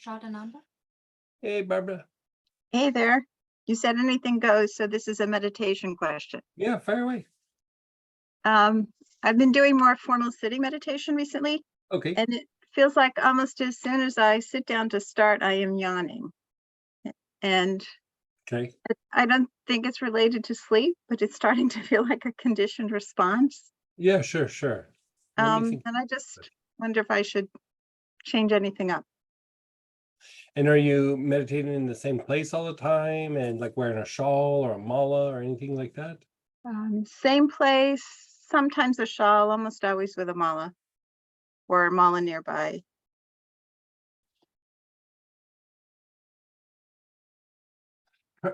Shadananda. Hey, Barbara. Hey there. You said anything goes, so this is a meditation question. Yeah, fire away. I've been doing more formal sitting meditation recently, Okay. and it feels like almost as soon as I sit down to start, I am yawning. And Okay. I don't think it's related to sleep, but it's starting to feel like a conditioned response. Yeah, sure. Let me think. And I just wonder if I should change anything up. And are you meditating in the same place all the time and like wearing a shawl or a mala or anything like that? Same place, sometimes a shawl, almost always with a mala or a mala nearby.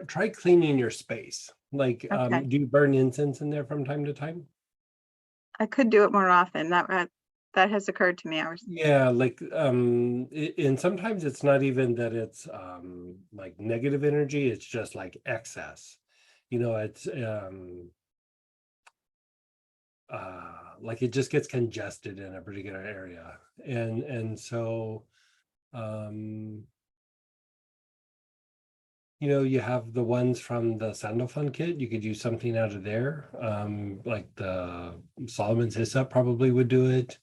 Try cleaning your space. Like, Okay. do you burn incense in there from time to time? I could do it more often. That has occurred to me. Yeah, like, and sometimes it's not even that it's like negative energy, it's just like excess. It's like it just gets congested in a particular area. And so you have the ones from the Sandal Fun kit. You could use something out of there. Like the Solomon's Hyssop probably would do it.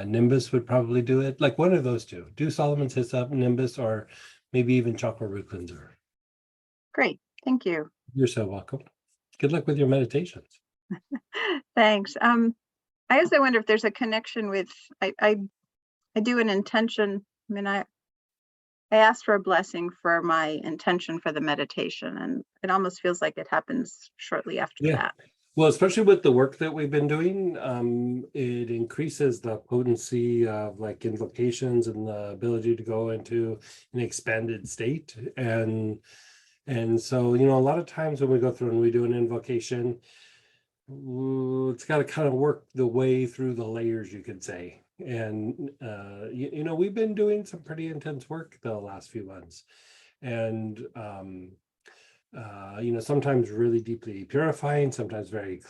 Nimbus would probably do it. Like one of those two. Do Solomon's Hyssop, Nimbus, or maybe even Chakra Root Cleanser. Great. Thank you. You're so welcome. Good luck with your meditations. Thanks. I also wonder if there's a connection with, I do an intention. I mean, I asked for a blessing for my intention for the meditation, and it almost feels like it happens shortly after that. Well, especially with the work that we've been doing, it increases the potency of like invocations and the ability to go into an expanded state. And so, a lot of times when we go through and we do an invocation, it's got to kind of work the way through the layers, you could say. And we've been doing some pretty intense work the last few months, and sometimes really deeply purifying, sometimes very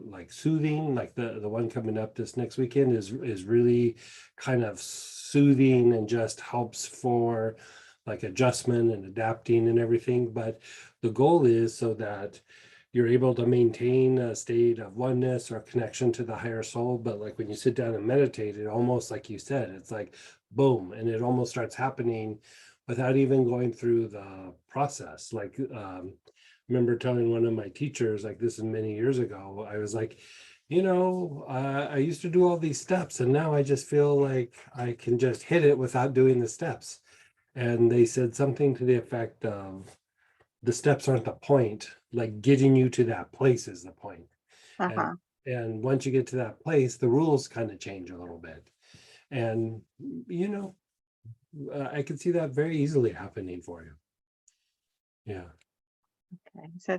like soothing. Like the one coming up this next weekend is really kind of soothing and just helps for like adjustment and adapting and everything. But the goal is so that you're able to maintain a state of oneness or connection to the higher soul. But like when you sit down and meditate, it almost, like you said, it's like boom, and it almost starts happening without even going through the process. Like, remember telling one of my teachers, like this is many years ago, I was like, I used to do all these steps and now I just feel like I can just hit it without doing the steps. And they said something to the effect of, the steps aren't the point, like getting you to that place is the point. And once you get to that place, the rules kind of change a little bit. And, I could see that very easily happening for you. Yeah. Okay. So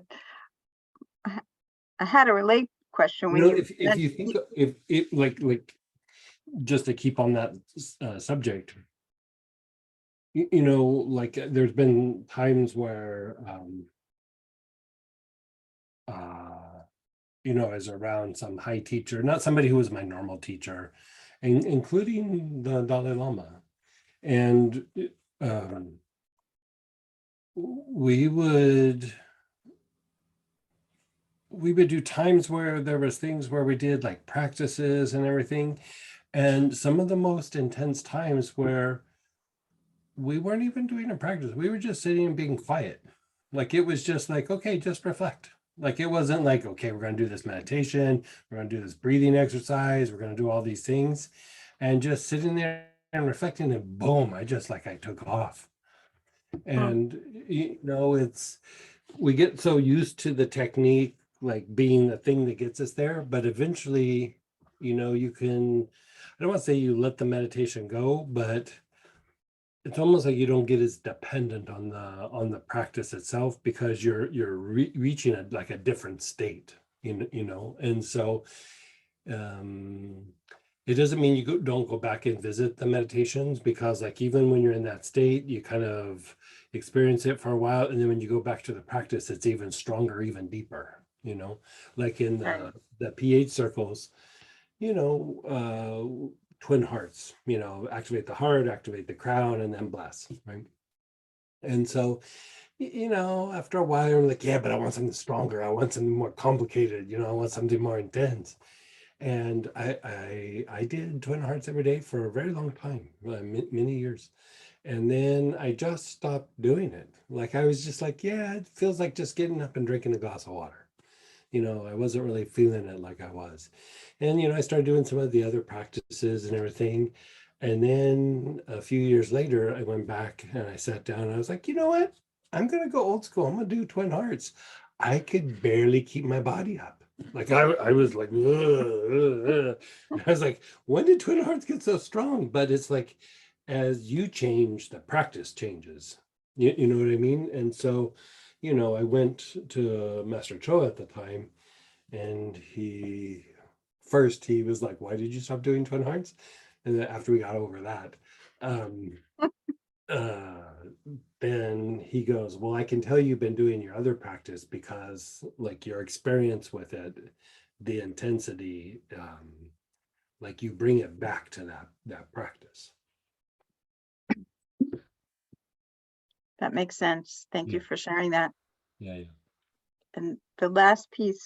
I had a relate question when if you think, if it like just to keep on that subject, like there's been times where as around some high teacher, not somebody who was my normal teacher, including the Dalai Lama, and we would do times where there was things where we did like practices and everything, and some of the most intense times where we weren't even doing a practice, we were just sitting and being quiet. Like it was just like, okay, just reflect. Like it wasn't like, okay, we're going to do this meditation, we're going to do this breathing exercise, we're going to do all these things, and just sitting there and reflecting, and boom, I took off. And we get so used to the technique like being the thing that gets us there, but eventually you can, I don't want to say you let the meditation go, but it's almost like you don't get as dependent on the practice itself, because you're reaching like a different state, and so it doesn't mean you don't go back and visit the meditations, because like even when you're in that state, you kind of experience it for a while, and then when you go back to the practice, it's even stronger, even deeper, like in the pH circles, twin hearts, you know, activate the heart, activate the crown, and then bless, right? And so, you know, after a while, I'm like, yeah, but I want something stronger. I want something more complicated. You know, I want something more intense. And I did twin hearts every day for a very long time, many years. And then I just stopped doing it. Like I was just like, yeah, it feels like just getting up and drinking a glass of water. You know, I wasn't really feeling it like I was. And, you know, I started doing some of the other practices and everything. And then a few years later, I went back and I sat down and I was like, you know what? I'm going to go old school. I'm going to do twin hearts. I could barely keep my body up. Like I was like, ugh. I was like, when did twin hearts get so strong? But it's like, as you change, the practice changes. You know what I mean? And so, you know, I went to Master Cho at the time, and he was like, "Why did you stop doing twin hearts?" And then after we got over that, um, uh, then he goes, "Well, I can tell you've been doing your other practice because, like, your experience with it, the intensity, like you bring it back to that practice." That makes sense. Thank you Yeah, for sharing that. yeah, yeah. And the last piece